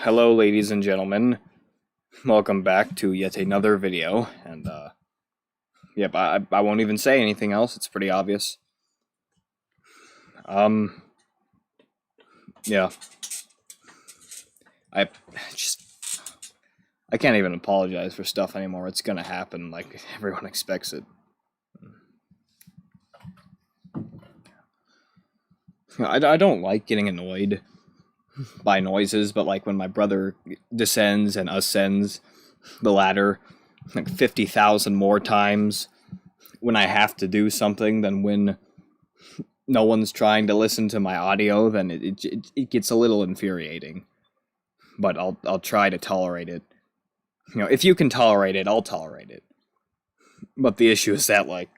Hello, ladies and gentlemen. Welcome back to yet another video, and yep, I won't even say anything else. It's pretty obvious. Yeah. I can't even apologize for stuff anymore. It's gonna happen like everyone expects it. I don't like getting annoyed by noises, but like when my brother descends and ascends the ladder like 50,000 more times when I have to do something than when no one's trying to listen to my audio, then it gets a little infuriating. But I'll try to tolerate it. You know, if you can tolerate it, I'll tolerate it. But the issue is that, like,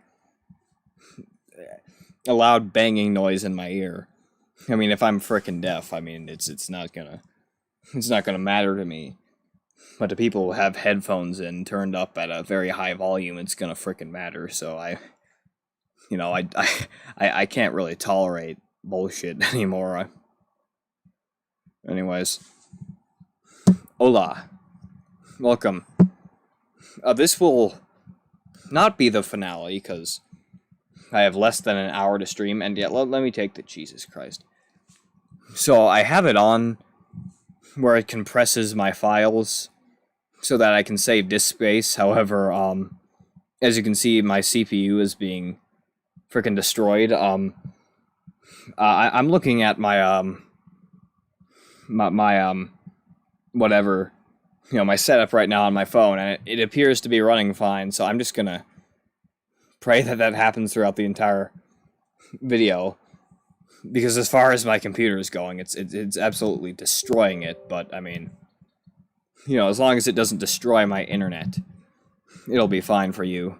a loud banging noise in my ear. I mean, if I'm frickin' deaf, I mean, it's not gonna matter to me. But to people who have headphones in turned up at a very high volume, it's gonna frickin' matter. So I can't really tolerate bullshit anymore. Anyways, hola, welcome. This will not be the finale because I have less than an hour to stream, and yet let me take the Jesus Christ. So I have it on where it compresses my files so that I can save disk space. However, as you can see, my CPU is being freaking destroyed. I'm looking at my whatever, you know, my setup right now on my phone, and it appears to be running fine. So I'm just gonna pray that happens throughout the entire video, because as far as my computer is going, it's absolutely destroying it. But I mean, you know, as long as it doesn't destroy my internet, it'll be fine for you.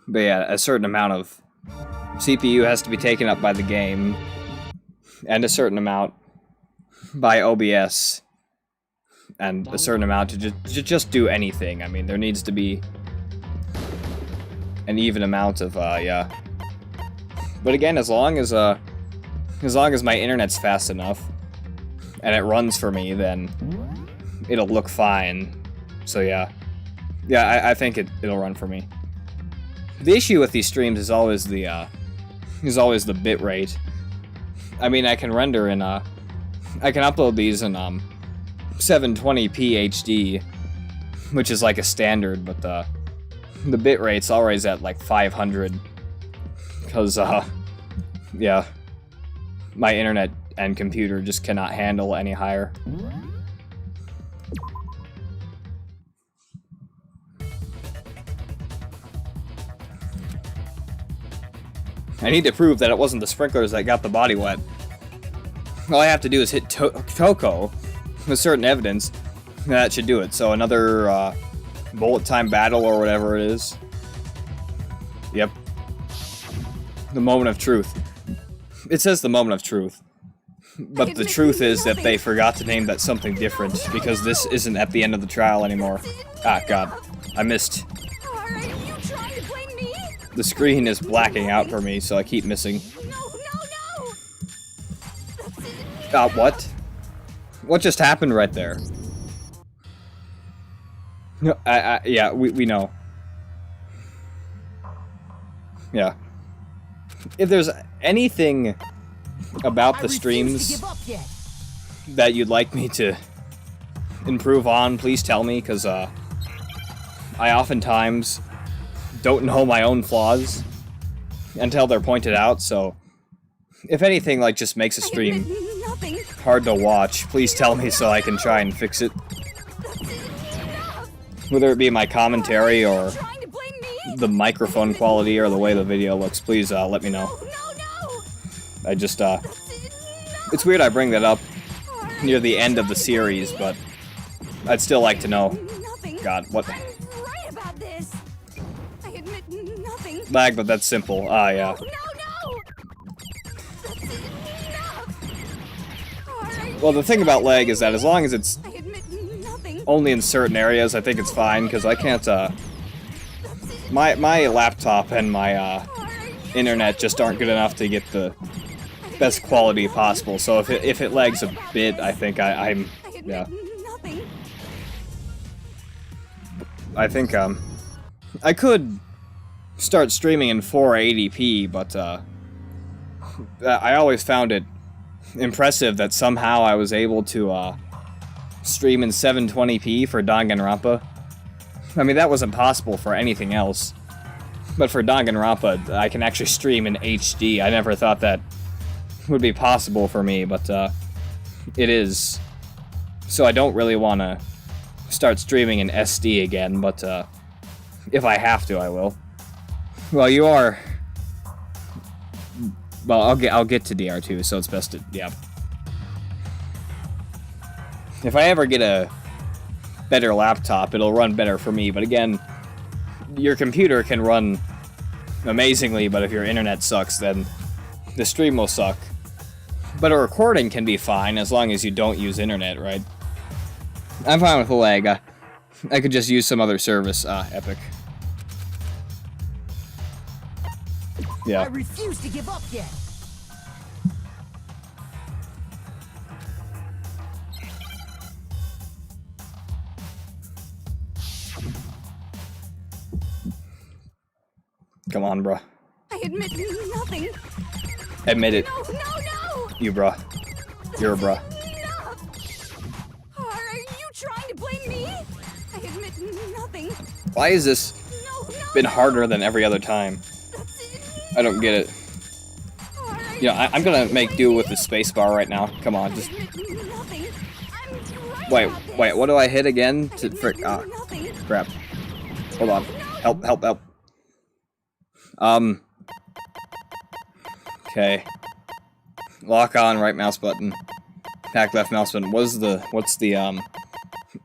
But yeah, a certain amount of CPU has to be taken up by the game, and a certain amount by OBS, and a certain amount to just do anything. I mean, there needs to be an even amount of, yeah. But again, as long as my internet's fast enough, and it runs for me, then it'll look fine. So yeah. Yeah, I think it'll run for me. The issue with these streams is always the bit rate. I mean, I can render in, I can upload these in, 720p HD, which is like a standard, but the bit rate's always at like 500, because yeah, my internet and computer just cannot handle any higher. I need to prove that it wasn't the sprinklers that got the body wet. All I have to do is hit Toko with certain evidence, and that should do it. So another bullet time battle or whatever it is. Yep. The moment of truth. It says the moment of truth. But the truth is that they forgot to name that something different, because this isn't at the end of the trial anymore. Ah, God. I missed. The screen is blacking out for me, so I keep missing. What? What just happened right there? No, yeah, we know. Yeah. If there's anything about the streams that you'd like me to improve on, please tell me, because I oftentimes don't know my own flaws until they're pointed out. So if anything like just makes a stream hard to watch, please tell me so I can try and fix it. Whether it be my commentary or the microphone quality or the way the video looks, please let me know. I just it's weird I bring that up near the end of the series, but I'd still like to know. God, what? Lag, but that's simple. Ah, yeah. Well, the thing about lag is that as long as it's only in certain areas, I think it's fine, because I can't, my laptop and my, internet just aren't good enough to get the best quality possible, so if it lags a bit, I think I'm, yeah. I think, I could start streaming in 480p, but, I always found it impressive that somehow I was able to, stream in 720p for Danganronpa. I mean, that wasn't possible for anything else. But for Danganronpa, I can actually stream in HD. I never thought that would be possible for me, but it is. So I don't really want to start streaming in SD again, but if I have to, I will. Well, you are. Well, I'll get to DR2, so it's best to, yeah. If I ever get a better laptop, it'll run better for me, but again, your computer can run amazingly, but if your internet sucks, then the stream will suck. But a recording can be fine as long as you don't use internet, right? I'm fine with the lag. I could just use some other service. Epic. Yeah. I refuse to give up yet. Come on, bruh. I admit nothing. Admit it. No, no, no! You, bruh. You're a bruh. Enough. Are you trying to blame me? I admit nothing. Why is this been harder than every other time? I don't get it. You know, I'm gonna make do with the spacebar right now. Come on, just... Wait, what do I hit again? To frick... Ah, crap. Hold on. Help. Okay. Lock on, right mouse button. Back left mouse button. What's the,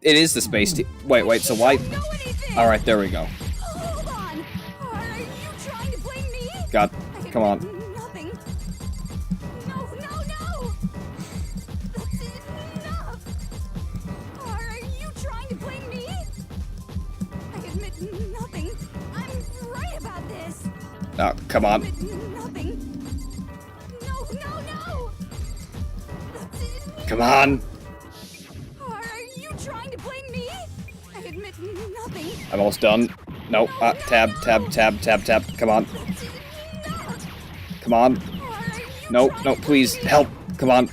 it is the space wait, so why? Alright, there we go. Hold on. Are you trying to blame me? God, come on. Nothing. No. That's enough. Are you trying to blame me? I admit nothing. I'm right about this. Oh, come on. Nothing. No. Come on. Are you trying to blame me? I admit nothing. I'm almost done. No, tab. Come on. Come on. No, please, help. Come on.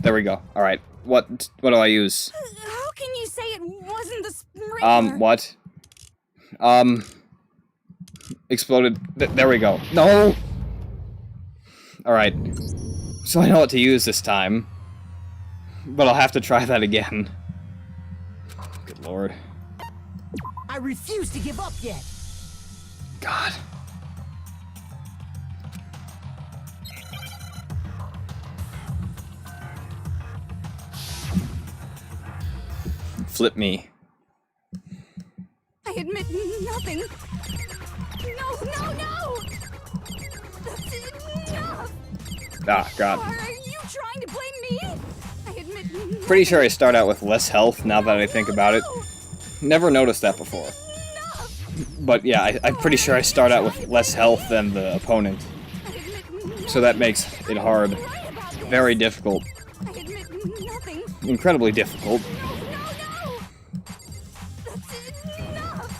There we go. Alright. What do I use? How can you say it wasn't the sprinkler? What? Exploded. There we go. No! Alright. So I know what to use this time. But I'll have to try that again. Good lord. I refuse to give up yet. God. Flip me. I admit nothing. No. That's enough. Ah, God. Are you trying to blame me? I admit nothing. Pretty sure I start out with less health now that I think about it. Never noticed that before. But yeah, I'm pretty sure I start out with less health than the opponent. So that makes it hard. Very difficult. I admit nothing. Incredibly difficult. No. That's enough.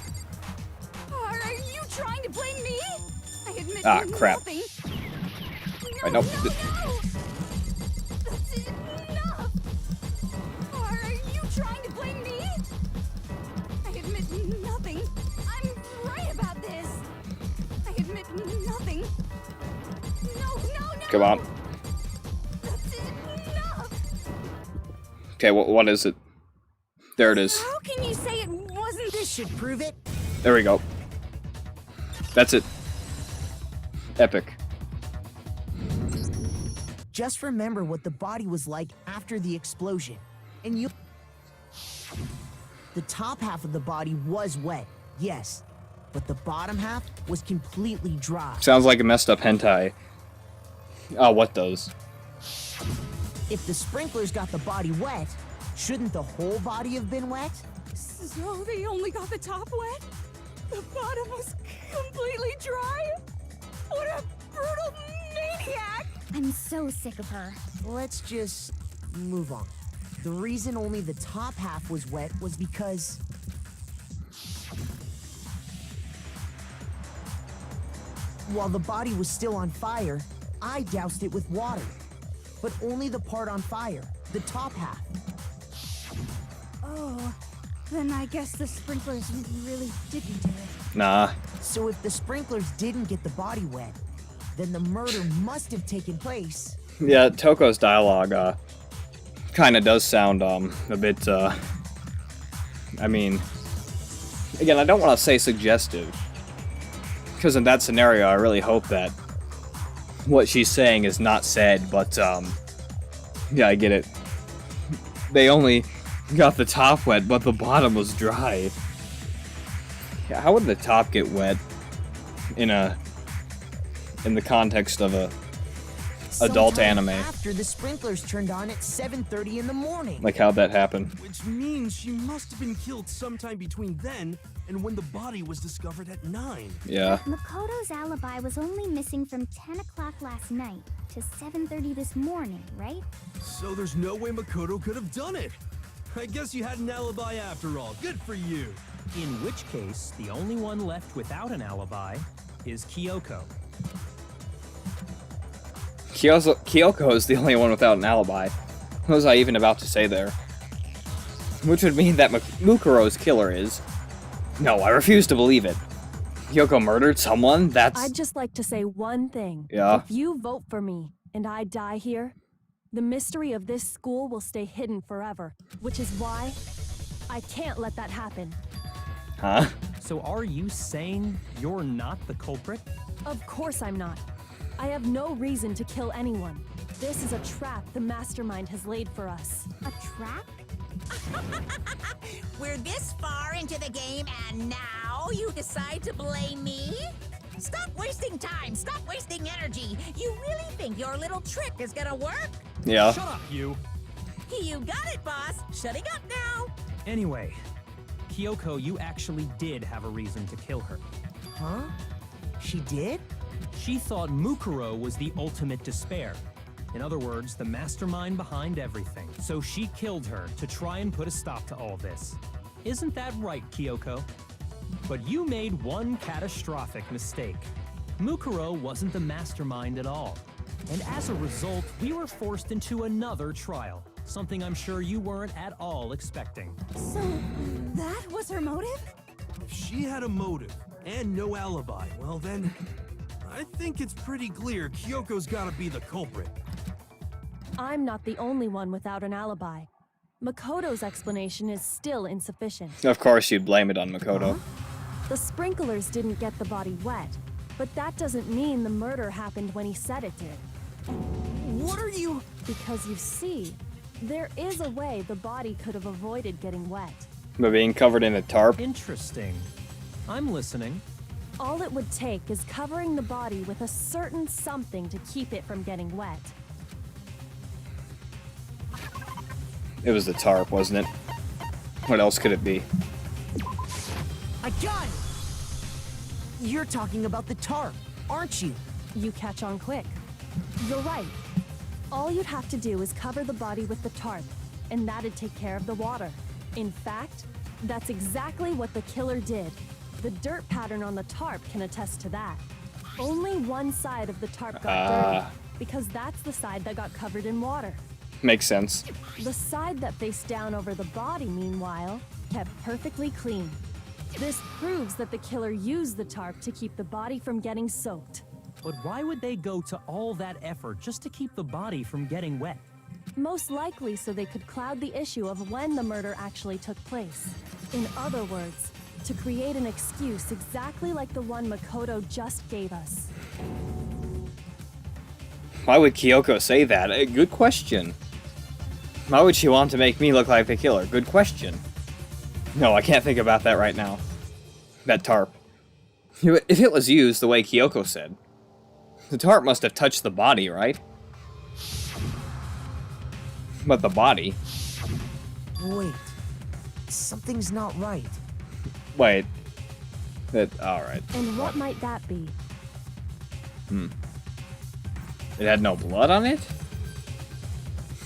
Are you trying to blame me? I admit crap. nothing. Right, nope. That's enough. Are you trying to blame me? I admit nothing. I'm right about this. I admit nothing. No. Come on. That's enough. Okay, what is it? There it is. How can you say it wasn't This should prove it. There we go. That's it. Epic. Just remember what the body was like after the explosion. And you... The top half of the body was wet, yes. But the bottom half was completely dry. Sounds like a messed up hentai. Oh, what does? If the sprinklers got the body wet, Shouldn't the whole body have been wet? So they only got the top wet? The bottom was completely dry? What a brutal maniac! I'm so sick of her. Let's just move on. The reason only the top half was wet was because... while the body was still on fire, I doused it with water. But only the part on fire, the top half. Oh, then I guess the sprinklers really didn't do it. Nah. So if the sprinklers didn't get the body wet, then the murder must have taken place. Yeah, Toko's dialogue, kind of does sound, a bit, I mean... Again, I don't want to say suggestive. Because in that scenario, I really hope that what she's saying is not said, but, yeah, I get it. They only got the top wet, but the bottom was dry. Yeah, how would the top get wet in the context of a adult Sometime anime? after the sprinklers turned on at 7:30 in the morning. Like, how'd that happen? Which means she must have been killed sometime between then and when the body was discovered at 9. Yeah. Makoto's alibi was only missing from 10 o'clock last night to 7:30 this morning, right? So there's no way Makoto could have done it. I guess you had an alibi after all. Good for you. In which case, the only one left without an alibi is Kyoko. Kyoko is the only one without an alibi. What was I even about to say there? Which would mean that Mukuro's killer is... No, I refuse to believe it. Kyoko murdered someone? That's... I'd just like to say one thing. Yeah? If you vote for me and I die here, the mystery of this school will stay hidden forever, which is why I can't let that happen. Huh? So are you saying you're not the culprit? Of course I'm not. I have no reason to kill anyone. This is a trap the mastermind has laid for us. A trap? We're this far into the game and now you decide to blame me? Stop wasting time! Stop wasting energy! You really think your little trick is gonna work? Yeah. Shut up, you! You got it, boss! Shutting up now! Anyway, Kyoko, you actually did have a reason to kill her. Huh? She did? She thought Mukuro was the ultimate despair. In other words, the mastermind behind everything. So she killed her to try and put a stop to all this. Isn't that right, Kyoko? But you made one catastrophic mistake. Mukuro wasn't the mastermind at all. And as a result, we were forced into another trial. Something I'm sure you weren't at all expecting. So, that was her motive? If she had a motive and no alibi, well then, I think it's pretty clear Kyoko's gotta be the culprit. I'm not the only one without an alibi. Makoto's explanation is still insufficient. Of course you'd blame it on Makoto. The sprinklers didn't get the body wet, but that doesn't mean the murder happened when he said it did. What are you... Because you see, there is a way the body could have avoided getting wet. But being covered in a tarp? Interesting. I'm listening. All it would take is covering the body with a certain something to keep it from getting wet. It was the tarp, wasn't it? What else could it be? I got it! You're talking about the tarp, aren't you? You catch on quick. You're right. All you'd have to do is cover the body with the tarp, and that'd take care of the water. In fact, that's exactly what the killer did. The dirt pattern on the tarp can attest to that. Only one side of the tarp got dirty, because that's the side that got covered in water. Makes sense. The side that faced down over the body, meanwhile, kept perfectly clean. This proves that the killer used the tarp to keep the body from getting soaked. But why would they go to all that effort just to keep the body from getting wet? Most likely so they could cloud the issue of when the murder actually took place. In other words, to create an excuse exactly like the one Makoto just gave us. Why would Kyoko say that? Good question. Why would she want to make me look like the killer? Good question. No, I can't think about that right now. That tarp. If it was used the way Kyoko said, the tarp must have touched the body, right? But the body... Wait. Something's not right. Wait. Alright. And what might that be? It had no blood on it?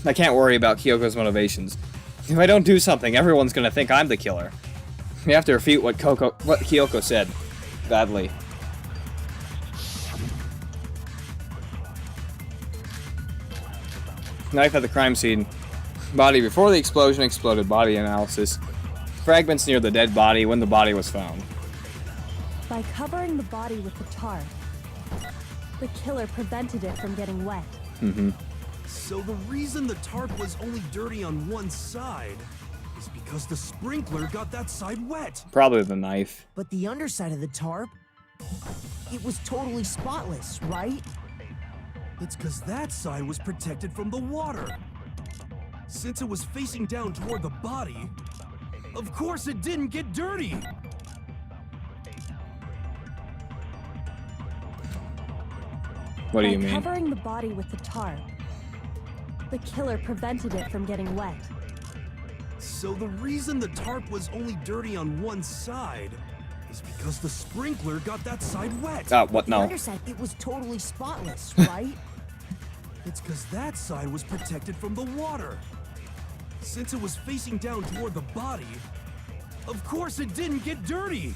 I can't worry about Kyoko's motivations. If I don't do something, everyone's gonna think I'm the killer. We have to refute what Kyoko said. Badly. Knife at the crime scene. Body before the explosion exploded. Body analysis. Fragments near the dead body when the body was found. By covering the body with the tarp, the killer prevented it from getting wet. So the reason the tarp was only dirty on one side is because the sprinkler got that side wet. Probably the knife. But the underside of the tarp, it was totally spotless, right? It's because that side was protected from the water. Since it was facing down toward the body, of course it didn't get dirty. What do you By mean? covering the body with the tarp, the killer prevented it from getting wet. So the reason the tarp was only dirty on one side is because the sprinkler got that side wet. What? The No. underside, it was totally spotless, right? It's because that side was protected from the water. Since it was facing down toward the body, of course it didn't get dirty.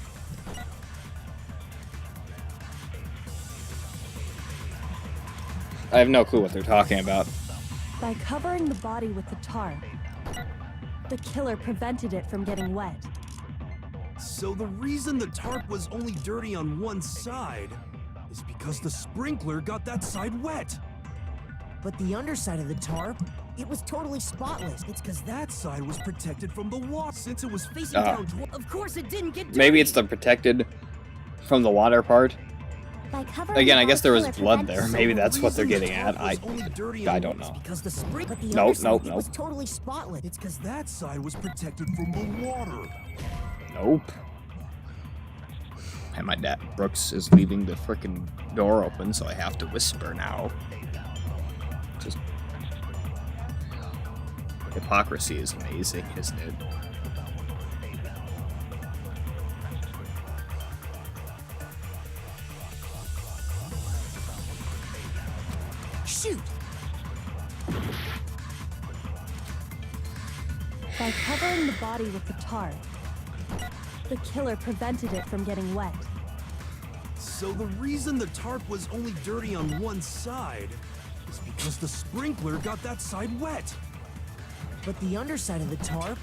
I have no clue what they're talking about. By covering the body with the tarp, the killer prevented it from getting wet. So the reason the tarp was only dirty on one side is because the sprinkler got that side wet. But the underside of the tarp, it was totally spotless. It's because that side was protected from the water. Since it was facing down toward... Of course it didn't get dirty. Maybe it's the protected from the water part. By covering Again, the I guess there was killer blood prevented- there. Maybe that's what they're reason the getting at. tarp was only dirty I on don't one know. Because the spring... But the Nope, underside, nope, it nope. was totally spotless. It's because that side was protected from the water. Nope. And my dad, Brooks, is leaving the frickin' door open, so I have to whisper now. Just... Hypocrisy is amazing, isn't it? Shoot! By covering the body with the tarp, the killer prevented it from getting wet. So the reason the tarp was only dirty on one side is because the sprinkler got that side wet. But the underside of the tarp,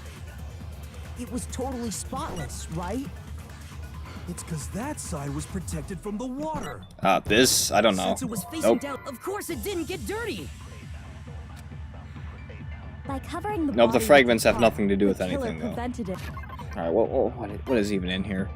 it was totally spotless, right? It's because that side was protected from the water. This? I don't know. Since it was facing Nope. down, of course it didn't get dirty. By covering the Nope, the body with fragments have tarp, nothing to do the with killer anything, though. prevented it. Alright, what is even in here?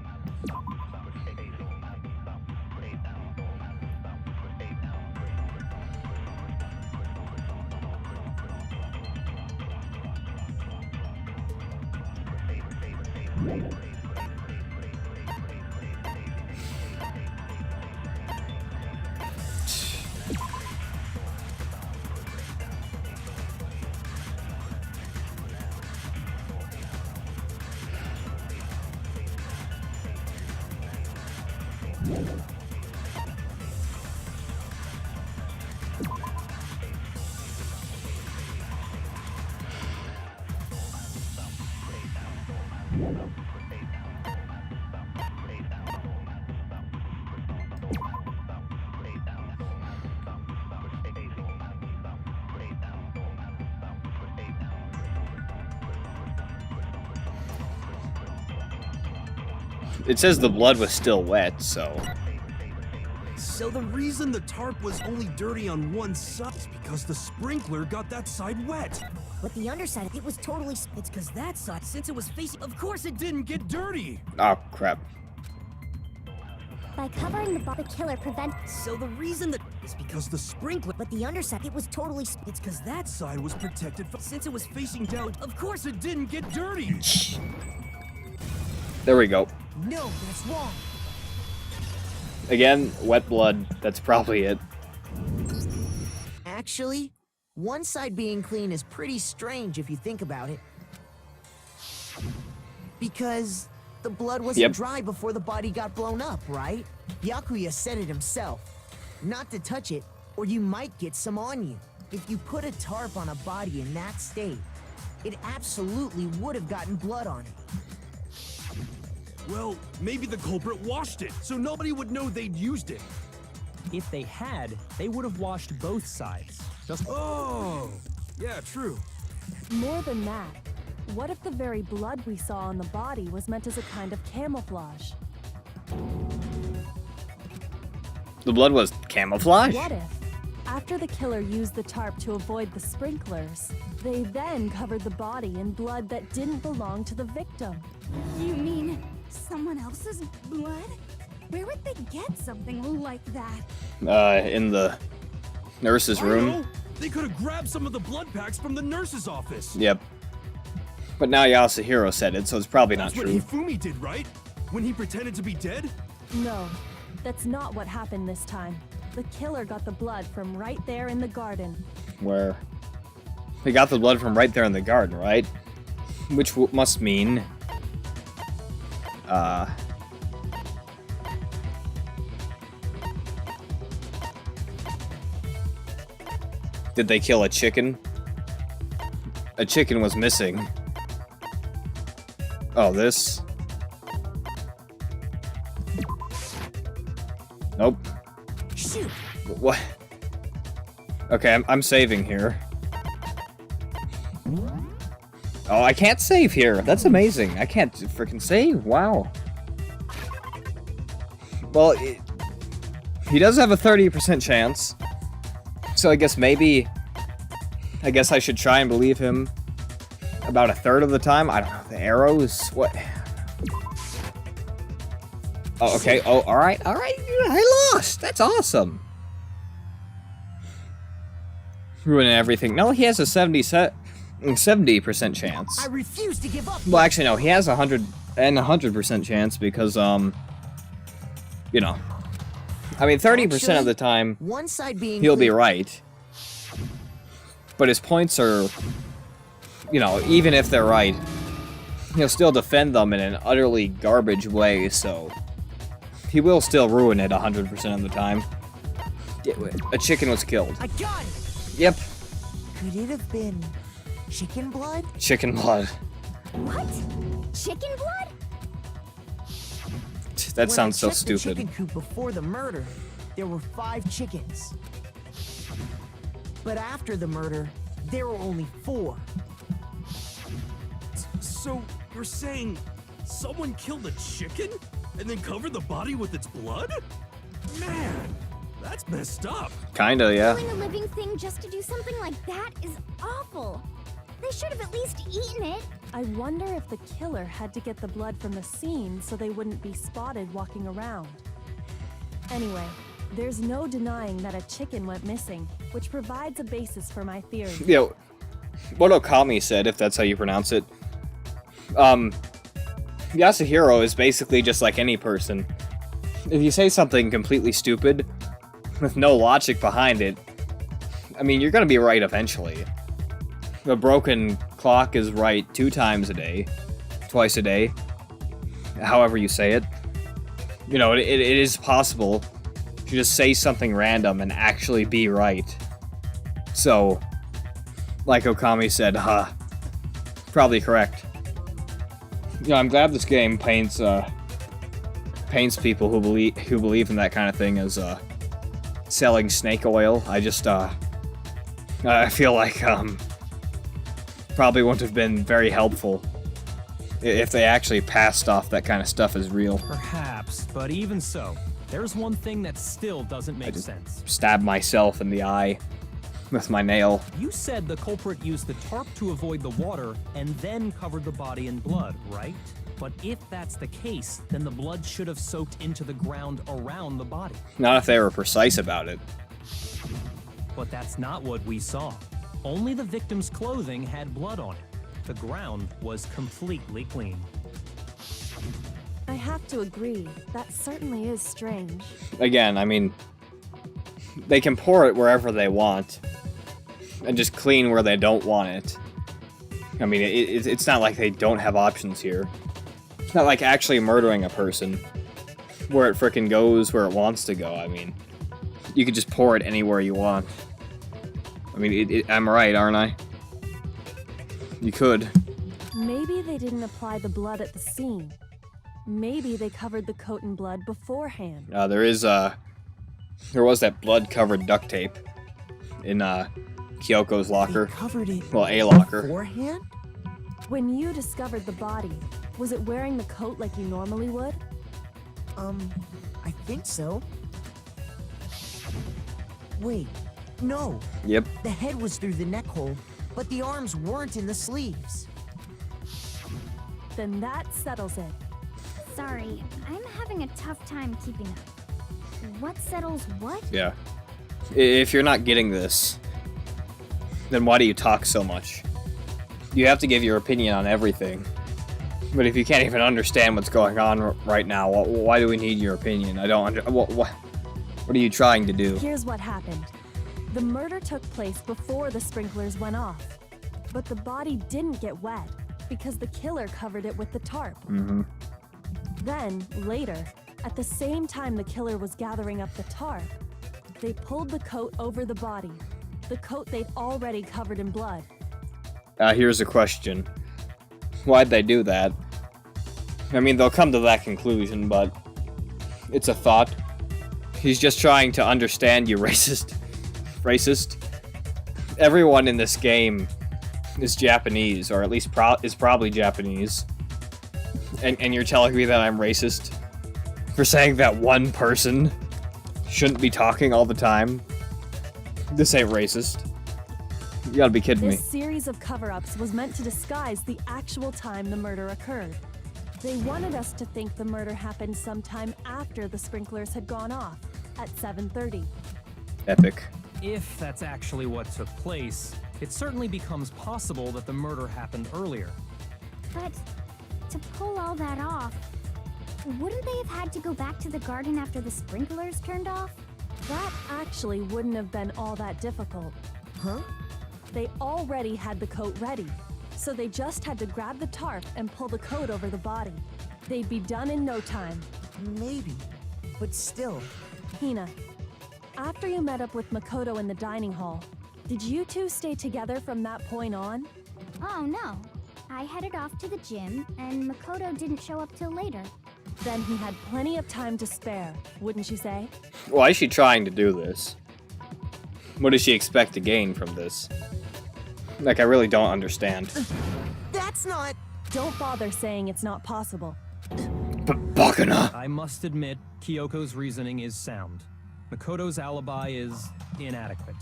It says the blood was still wet, so... So the reason the tarp was only dirty on one side is because the sprinkler got that side wet. But the underside, it was totally... It's because that side, since it was facing, of course it Didn't get dirty. Oh, crap. By covering the body, the killer prevent. So the reason that It's because the sprinkler... But the underside, it was totally... it's because that side was protected from... since it was Facing down, of course it it didn't get dirty. There we go. No, that's wrong. Again, wet blood. That's probably it. Actually, one side being clean is pretty strange if you think about it. Because the blood wasn't Yep. dry before the body got blown up, right? Yakuya said it himself. Not to touch it, or you might get some on you. If you put a tarp on a body in that state, it absolutely would have gotten blood on it. Well, maybe the culprit washed it, so nobody would know they'd used it. If they had, they would have washed both sides. Just Oh, yeah, true. More than that, what if the very blood we saw on the body was meant as a kind of camouflage? The blood was camouflage? What if, after the killer used the tarp to avoid the sprinklers, they then covered the body in blood that didn't belong to the victim? You mean someone else's blood? Where would they get something like that? In the nurse's I room. know. They could have grabbed some of the blood packs from the nurse's office. Yep. But now Yasuhiro said it, so it's probably not That's what true. Hifumi did, right? When he pretended to be dead? No, that's not what happened this time. The killer got the blood from right there in the garden. Where he got the blood from right there in the garden, right? Which must mean, did they kill a chicken? A chicken was missing. Oh, this? Nope. Shoot! What? Okay, I'm saving here. Oh, I can't save here. That's amazing. I can't freaking save. Wow. Well, he does have a 30% chance. So I guess maybe... I guess I should try and believe him about a third of the time. I don't know. The arrows? What? Oh, okay. Oh, alright. Alright. I lost. That's awesome. Ruining everything. No, he has a 70% chance. I refuse to give up. Well, actually, no. He has 100% chance because, you know. I mean, 30% of the time, One side being he'll be clear. right. But his points are, you know, even if they're right, he'll still defend them in an utterly garbage way, so he will still ruin it 100% of the time. A chicken was killed. I got it. Yep, Could it have been chicken blood? chicken blood. What? Chicken blood? That When sounds I so checked the stupid. chicken coop before the murder, there were 5 chickens. But after the murder, there were only 4. So, you're saying someone killed a chicken and then covered the body with its blood? Man, that's messed up. Kinda, yeah. Killing a living thing just to do something like that is awful. They should have at least eaten it. I wonder if the killer had to get the blood from the scene so they wouldn't be spotted walking around. Anyway, there's no denying that a chicken went missing, which provides a basis for my theory. You know, what Okami said, if that's how you pronounce it, Yasuhiro is basically just like any person. If you say something completely stupid, with no logic behind it, I mean, you're gonna be right eventually. A broken clock is right 2 times a day, twice a day, however you say it. You know, it is possible to just say something random and actually be right. So, like Okami said, probably correct. You know, I'm glad this game paints people who believe in that kind of thing as selling snake oil. I just I feel like probably wouldn't have been very helpful if they actually passed off that kind of stuff as real. perhaps, but even so, there's one thing that still doesn't make sense. Stab myself in the eye with my nail. You said the culprit used the tarp to avoid the water and then covered the body in blood, right? But if that's the case, then the blood should have soaked into the ground around the body. Not if they were precise about it. But that's not what we saw. Only the victim's clothing had blood on it. The ground was completely clean. I have to agree, that certainly is strange. Again, I mean, they can pour it wherever they want and just clean where they don't want it. I mean, it's not like they don't have options here. It's not like actually murdering a person where it frickin' goes where it wants to go. I mean, you could just pour it anywhere you want. I mean, I'm right, aren't I? You could. Maybe they didn't apply the blood at the scene. Maybe they covered the coat in blood beforehand. There was that blood-covered duct tape in Kyoko's locker. They covered it Well, a locker. beforehand? When you discovered the body, was it wearing the coat like you normally would? I think so. Wait, no. Yep. The head was through the neck hole, but the arms weren't in the sleeves. Then that settles it. Sorry, I'm having a tough time keeping up. What settles what? Yeah. If you're not getting this, then why do you talk so much? You have to give your opinion on everything. But if you can't even understand what's going on right now, why do we need your opinion? I don't what are you trying to do? Here's what happened. The murder took place before the sprinklers went off. But the body didn't get wet because the killer covered it with the tarp. Mm-hmm. Then, later, at the same time the killer was gathering up the tarp, they pulled the coat over the body, the coat they'd already covered in blood. Here's a question. Why'd they do that? I mean, they'll come to that conclusion, but it's a thought. He's just trying to understand you, racist. Racist? Everyone in this game is Japanese, or at least is probably Japanese. And you're telling me that I'm racist? For saying that one person shouldn't be talking all the time? This ain't racist. You gotta be kidding me. This series of cover-ups was meant to disguise the actual time the murder occurred. They wanted us to think the murder happened sometime after the sprinklers had gone off, at 7:30. Epic. If that's actually what took place, it certainly becomes possible that the murder happened earlier. But to pull all that off, wouldn't they have had to go back to the garden after the sprinklers turned off? That actually wouldn't have been all that difficult. Huh? They already had the coat ready, so they just had to grab the tarp and pull the coat over the body. They'd be done in no time. Maybe. But still. Hina, after you met up with Makoto in the dining hall, did you two stay together from that point on? Oh no. I headed off to the gym, and Makoto didn't show up till later. Then he had plenty of time to spare, wouldn't you say? Why is she trying to do this? What does she expect to gain from this? Like, I really don't understand. That's not... Don't bother saying it's not possible. Bakana! I must admit, Kyoko's reasoning is sound. Makoto's alibi is inadequate.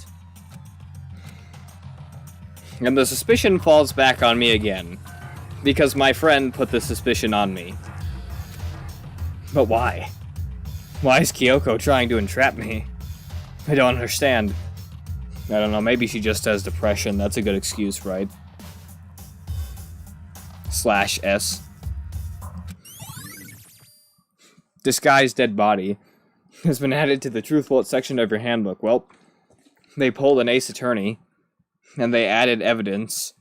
And the suspicion falls back on me again. Because my friend put the suspicion on me. But why? Why is Kyoko trying to entrap me? I don't understand. I don't know, maybe she just has depression. That's a good excuse, right? /S. Disguised dead body has been added to the truth bullet section of your handbook. Well, they pulled an ace attorney, and they added evidence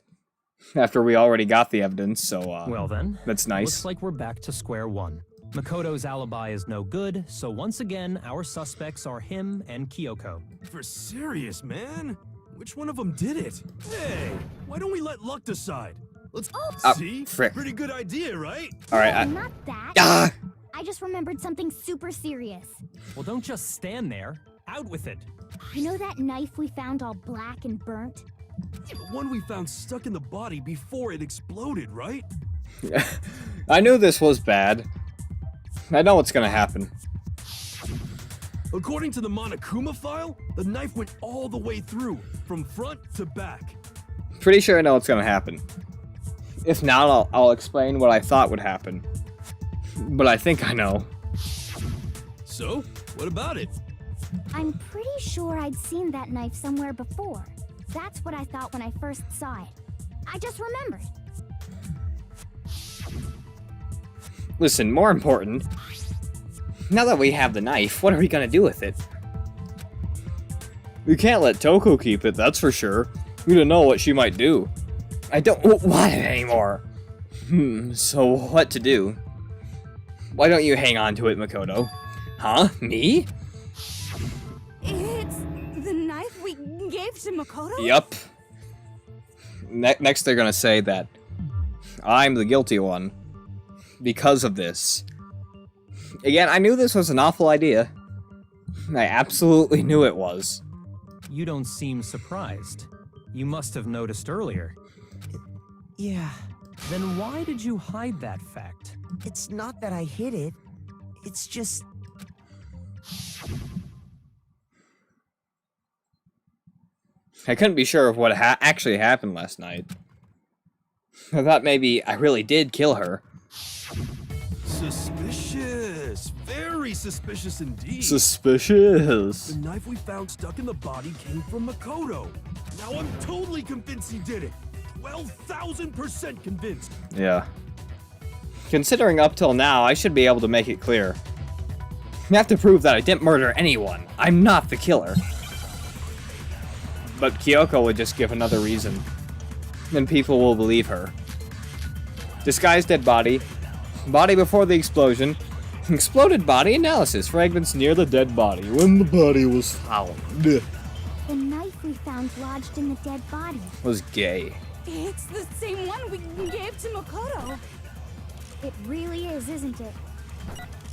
after we already got the evidence, so, Well then, that's nice. Looks like we're back to square one. Makoto's alibi is no good, so once again, our suspects are him and Kyoko. For serious, man? Which one of them did it? Hey, why don't we let luck decide? Let's see. Frick. Pretty good idea, right? Alright, Not that. Ah! I just remembered something super serious. Well, don't just stand there. Out with it. You know that knife we found all black and burnt? The one we found stuck in the body before it exploded, right? I knew this was bad. I know what's gonna happen. According to the Monokuma file, the knife went all the way through, from front to back. Pretty sure I know what's gonna happen. If not, I'll explain what I thought would happen. But I think I know. So, what about it? I'm pretty sure I'd seen that knife somewhere before. That's what I thought when I first saw it. I just remembered. Listen, more important, now that we have the knife, what are we gonna do with it? We can't let Toko keep it, that's for sure. We don't know what she might do. I don't want it anymore. So what to do? Why don't you hang on to it, Makoto? Huh? Me? It's the knife we gave to Makoto? Yup. Next they're gonna say that I'm the guilty one because of this. Again, I knew this was an awful idea. I absolutely knew it was. You don't seem surprised. You must have noticed earlier. Yeah, Then why did you hide that fact? it's not that I hid it. It's just... I couldn't be sure of what actually happened last night. I thought maybe I really did kill her. Suspicious. Very suspicious indeed. Suspicious. The knife we found stuck in the body came from Makoto. Now I'm totally convinced he did it. 12,000% convinced. Yeah. Considering up till now, I should be able to make it clear. You have to prove that I didn't murder anyone. I'm not the killer. But Kyoko would just give another reason. And people will believe her. Disguised dead body. Body before the explosion. Exploded body analysis. Fragments near the dead body when the body was found. The knife we found lodged in the dead body. Was gay. It's the same one we gave to Makoto. It really is, isn't it?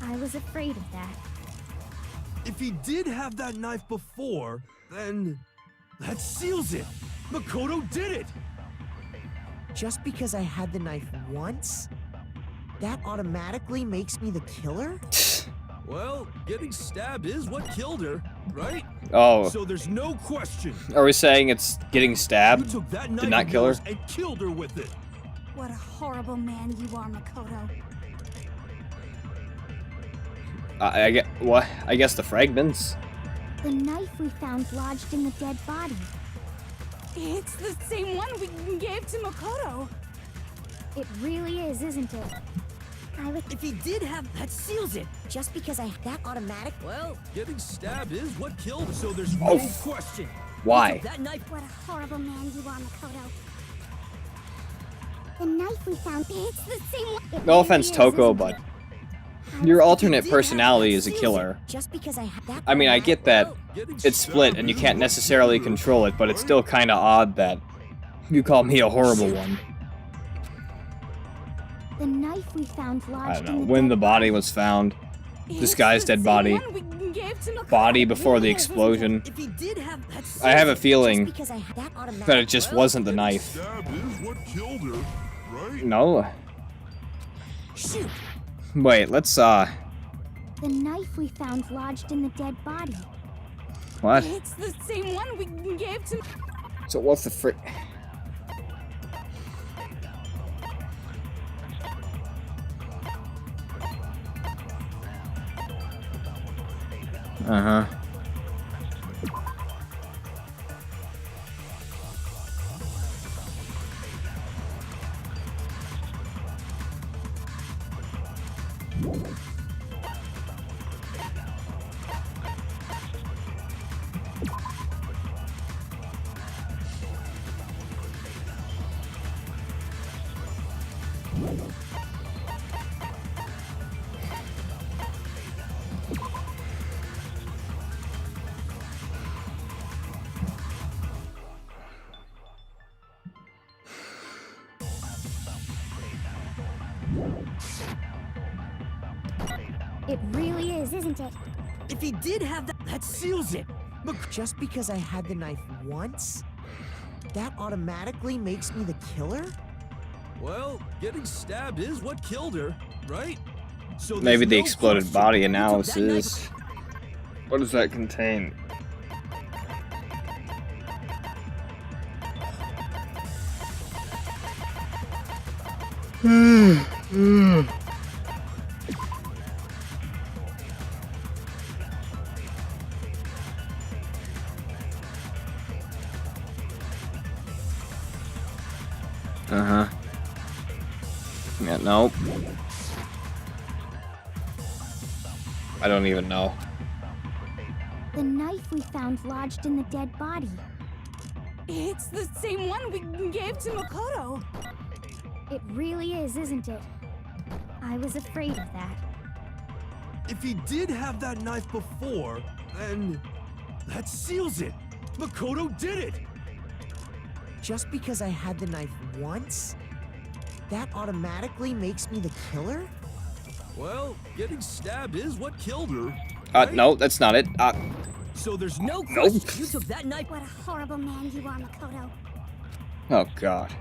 I was afraid of that. If he did have that knife before, then that seals it. Makoto did it. Just because I had the knife once, that automatically makes me the killer? Well, getting stabbed is what killed her, right? Oh, So there's no question. are we saying it's getting You stabbed? took that knife Did not of kill her? yours and killed her with it. What a horrible man you are, Makoto. I get what? I guess the fragments. The knife we found lodged in the dead body. It's the same one we gave to Makoto. It really is, isn't it? I was... If he did have, that seals it. Just because I that automatic. Well, getting stabbed is what killed her, so there's no Oh. question. Why? That knife. What a horrible man you are, Makoto. The knife we found... It's the same one... It No really offense, is, Toko, isn't but it? your If he alternate did have personality that is a seals killer. it. Just because I had that. I mean, I automatic- get that Getting it's split stabbed and you is can't what necessarily killed her, control it, but it's right? still kind of odd that you call me a horrible one. The knife we found I lodged don't know. in the When dead the body was found, It's disguised the dead same body, one we gave to Makoto. body before the Really is, isn't it? explosion. If he did have that. I have a seals it. feeling Just because I had that automatic. that it just wasn't the knife. Stabbed is what killed her, right? No. Shoot. Wait, let's The knife we found lodged in the dead body. what? It's the same one we gave to. So what's the frick? Uh-huh. It really is, isn't it? If he did have that seals it. Just because I had the knife once, that automatically makes me the killer? Well, getting stabbed is what killed her, right? So Maybe there's the no exploded question. body You took that knife- analysis. What does that contain? Uh-huh. Yeah, nope. I don't even know. The knife we found lodged in the dead body. It's the same one we gave to Makoto. It really is, isn't it? I was afraid of that. If he did have that knife before, then that seals it. Makoto did it. Just because I had the knife once, that automatically makes me the killer? Well, getting stabbed is what killed her. No, that's not it. So there's no Nope. You took that knife. What a horrible man you are, Makoto. Oh, God.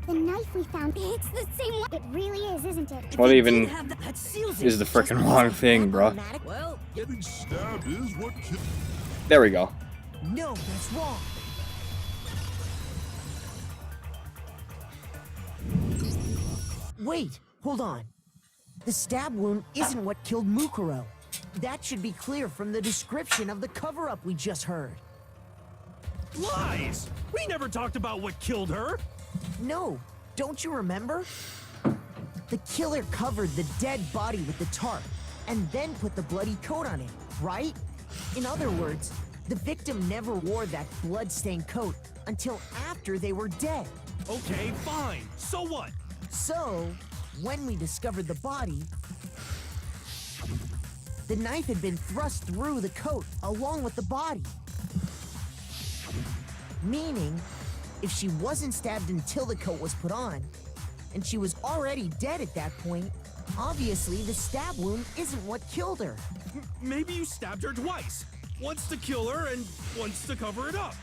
The knife we found, it's the same one. It really is, isn't it? What even That seals it. is the frickin' wrong thing, bro? Automatic? Well, getting stabbed is what killed. There we go. No, that's wrong. Wait, hold on. The stab wound isn't what killed Mukuro. That should be clear from the description of the cover-up we just heard. Lies! We never talked about what killed her. No, don't you remember? The killer covered the dead body with the tarp and then put the bloody coat on it, right? In other words, the victim never wore that blood-stained coat until after they were dead. Okay, fine. So what? So, when we discovered the body, the knife had been thrust through the coat along with the body. Meaning, if she wasn't stabbed until the coat was put on, and she was already dead at that point, obviously the stab wound isn't what killed her. Maybe you stabbed her twice. Once to kill her and once to cover it up.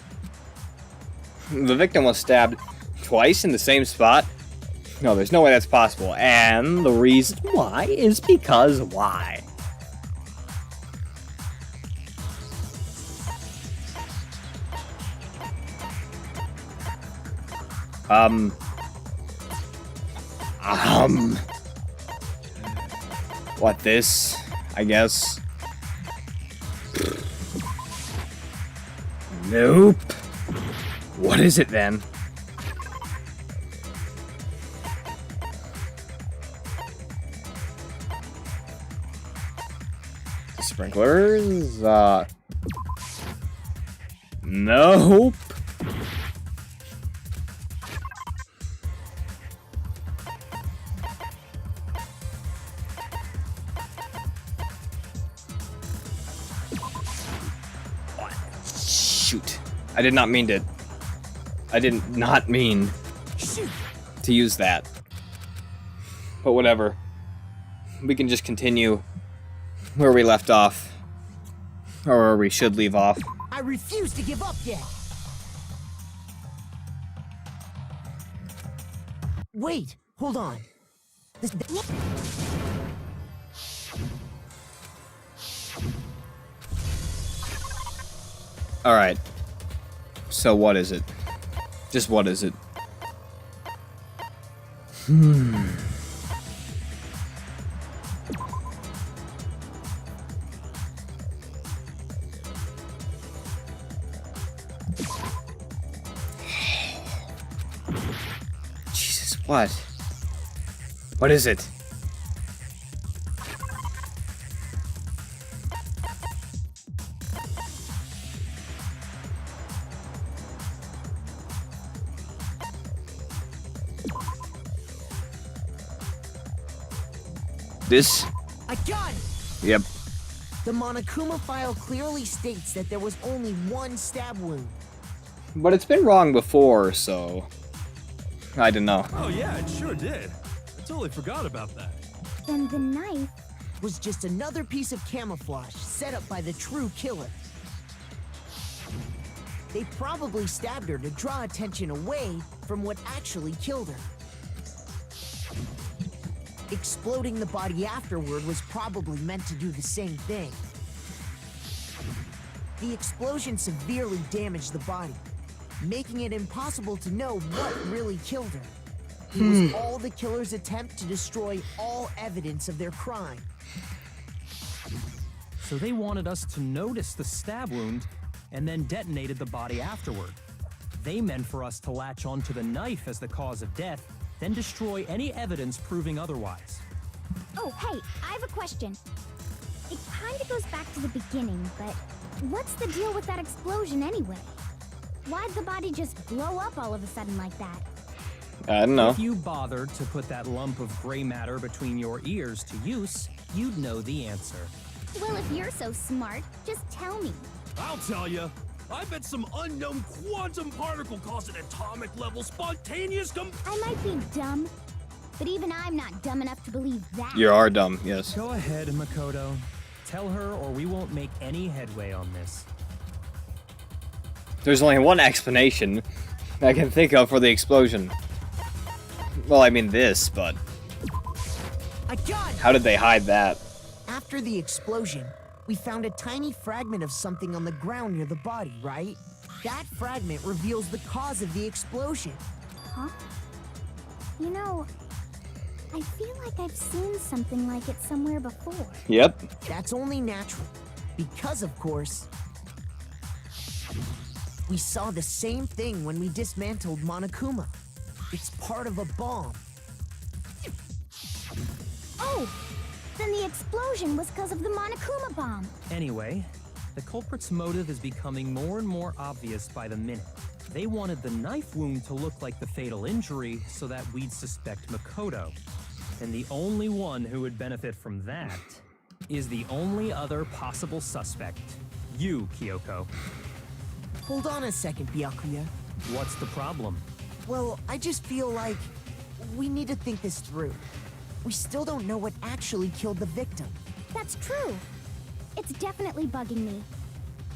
The victim was stabbed twice in the same spot? No, there's no way that's possible. And the reason why is because why? What, this? I guess. Nope. What is it then? The sprinklers? Nope. Shoot. I did not mean to... I did not mean to use that. But whatever. We can just continue where we left off. Or where we should leave off. I refuse to give up yet. Wait, hold on. This... Alright. So what is it? Just what is it? Jesus, what? What is it? This? I got it! Yep. The Monokuma file clearly states that there was only one stab wound. But it's been wrong before, so... I don't know. Oh yeah, it sure did. I totally forgot about that. Then the knife... Was just another piece of camouflage set up by the true killer. They probably stabbed her to draw attention away from what actually killed her. Exploding the body afterward was probably meant to do the same thing. The explosion severely damaged the body, making it impossible to know what really killed her. It was all the killer's attempt to destroy all evidence of their crime. So they wanted us to notice the stab wound and then detonated the body afterward. They meant for us to latch onto the knife as the cause of death, then destroy any evidence proving otherwise. Oh, hey, I have a question. It kinda goes back to the beginning, but what's the deal with that explosion anyway? Why'd the body just blow up all of a sudden like that? I don't know. If you bothered to put that lump of gray matter between your ears to use, you'd know the answer. Well, if you're so smart, just tell me. I'll tell you. I bet some unknown quantum particle caused an atomic level spontaneous I might be dumb, but even I'm not dumb enough to believe that. You are dumb, yes. Go ahead, Makoto. Tell her or we won't make any headway on this. There's only one explanation I can think of for the explosion. Well, I mean this, but I got it! how did they hide that? After the explosion, we found a tiny fragment of something on the ground near the body, right? That fragment reveals the cause of the explosion. Huh? You know, I feel like I've seen something like it somewhere before. Yep. That's only natural. Because, of course, we saw the same thing when we dismantled Monokuma. It's part of a bomb. Oh! Then the explosion was because of the Monokuma bomb. Anyway, the culprit's motive is becoming more and more obvious by the minute. They wanted the knife wound to look like the fatal injury so that we'd suspect Makoto. And the only one who would benefit from that is the only other possible suspect. You, Kyoko. Hold on a second, Byakuya. What's the problem? Well, I just feel like we need to think this through. We still don't know what actually killed the victim. That's true. It's definitely bugging me.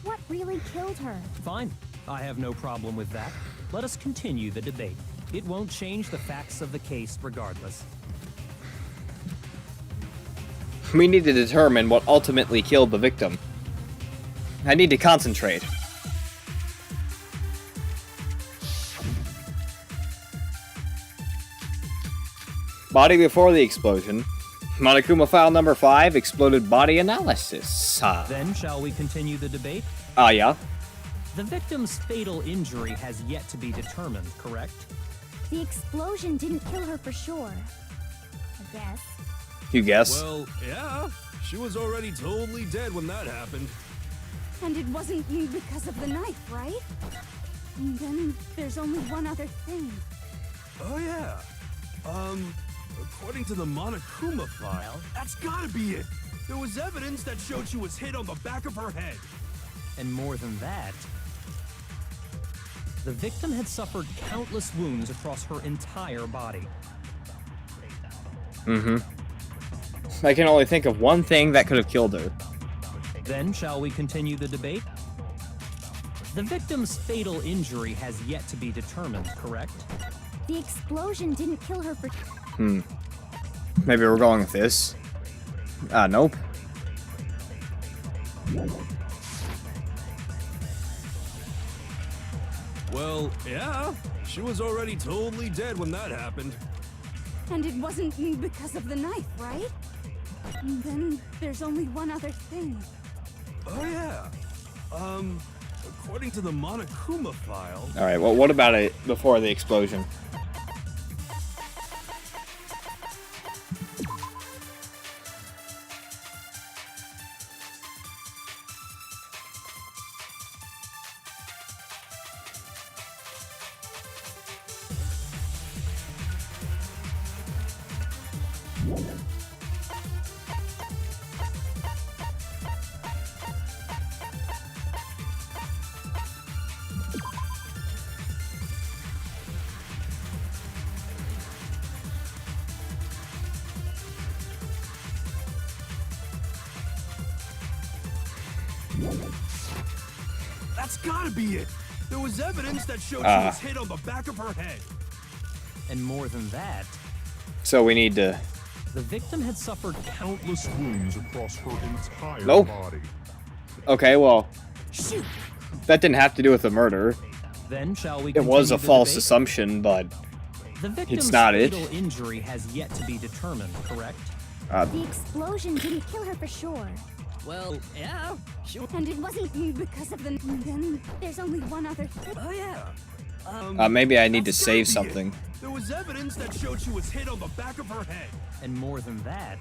What really killed her? Fine. I have no problem with that. Let us continue the debate. It won't change the facts of the case regardless. We need to determine what ultimately killed the victim. I need to concentrate. Body before the explosion. Monokuma file number 5, exploded body analysis. Then shall we continue the debate? Yeah. The victim's fatal injury has yet to be determined, correct? The explosion didn't kill her for sure. I guess. You guess? Well, yeah. She was already totally dead when that happened. And it wasn't because of the knife, right? And then there's only one other thing. Oh, yeah. According to the Monokuma file, that's gotta be it. There was evidence that showed she was hit on the back of her head. And more than that, the victim had suffered countless wounds across her entire body. I can only think of one thing that could have killed her. Then shall we continue the debate? The victim's fatal injury has yet to be determined, correct? The explosion didn't kill her for... Maybe we're going with this. Nope. Well, yeah. She was already totally dead when that happened. And it wasn't because of the knife, right? And then there's only one other thing. Oh, yeah. According to the Monokuma file... Alright, well, what about it before the explosion? That's gotta be it. There was evidence that showed she was hit on the back of her head. And more than that, So we need to... the victim had suffered countless wounds across her entire Nope. body. Okay, well, Shoot! that didn't have to do with the murder. Then shall we It was continue a the false debate? assumption, but... The victim's not it. fatal injury has yet to be determined, correct? The explosion didn't kill her for sure. Well, yeah. And it wasn't because of the... And then there's only one other thing. Oh, yeah. Maybe I need to That's save gotta be it. something. There was evidence that showed she was hit on the back of her head. And more than that,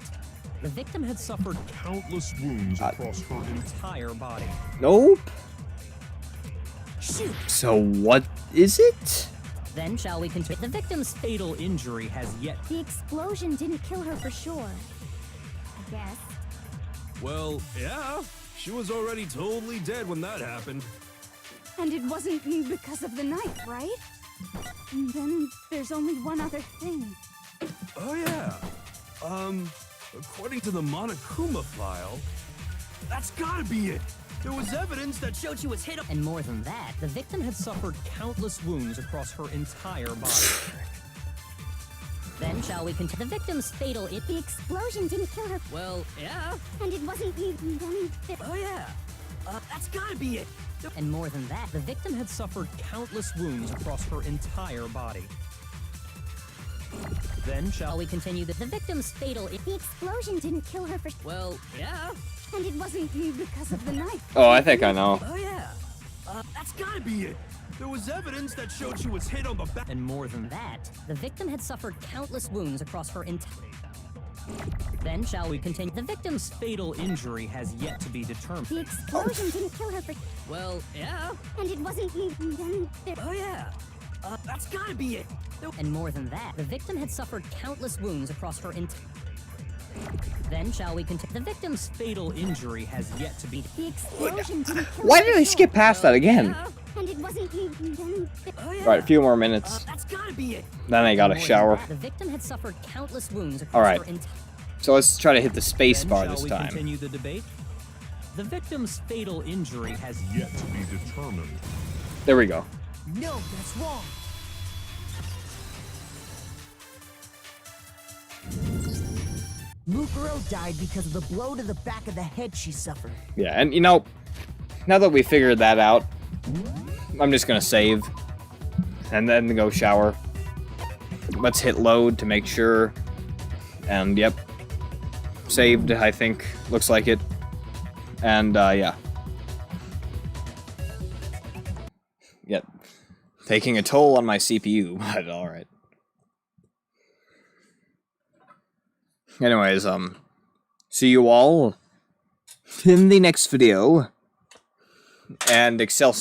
the victim had suffered Countless wounds across her entire entire body. Nope. Shoot! So what is it? Then shall we continue? The victim's fatal injury has yet. The explosion didn't kill her for sure. I guess. Well, yeah. She was already totally dead when that happened. And it wasn't because of the knife, right? And then there's only one other thing. Oh, yeah. According to the Monokuma file, that's gotta be it. There was evidence that showed she was hit. And more than that, The victim had suffered countless wounds across her entire body. then shall we continue? The victim's fatal injury. The explosion didn't kill her. Well, yeah. And it wasn't even. Oh yeah. That's gotta be it. And more than that, The victim had suffered countless wounds across her entire body. Then shall we continue? The victim's fatal injury. The explosion didn't kill her for. Well, yeah. And it wasn't because of the knife. Oh, I think I know. Oh, yeah. That's gotta be it. There was evidence that showed she was hit on the back. And more than that, the victim had suffered countless wounds across her entire. Then shall we continue? The victim's fatal injury has yet to be determined. The explosion didn't kill her for. well, yeah. And it wasn't even. Oh, yeah. That's gotta be it. And more than that, the victim had suffered countless wounds across her entire. Then shall we continue? The victim's fatal injury has yet to be. The explosion didn't kill Why her did for I sure. skip past that again? And it wasn't even. Oh, yeah. Alright, a few more minutes. That's gotta be it. Then I gotta More than shower. that, The victim had suffered countless wounds across Alright. her entire. So let's try to hit the space Then bar shall this we time. continue the debate? The victim's fatal injury has Yet to be determined. There we go. No, that's wrong. Mukuro died because of the blow to the back of the head she suffered. Yeah, and you know, now that we figured that out, I'm just gonna save. And then go shower. Let's hit load to make sure. And yep. Saved, I think. Looks like it. And yeah. Yep. Taking a toll on my CPU, but alright. Anyways, see you all in the next video. And Excelsior.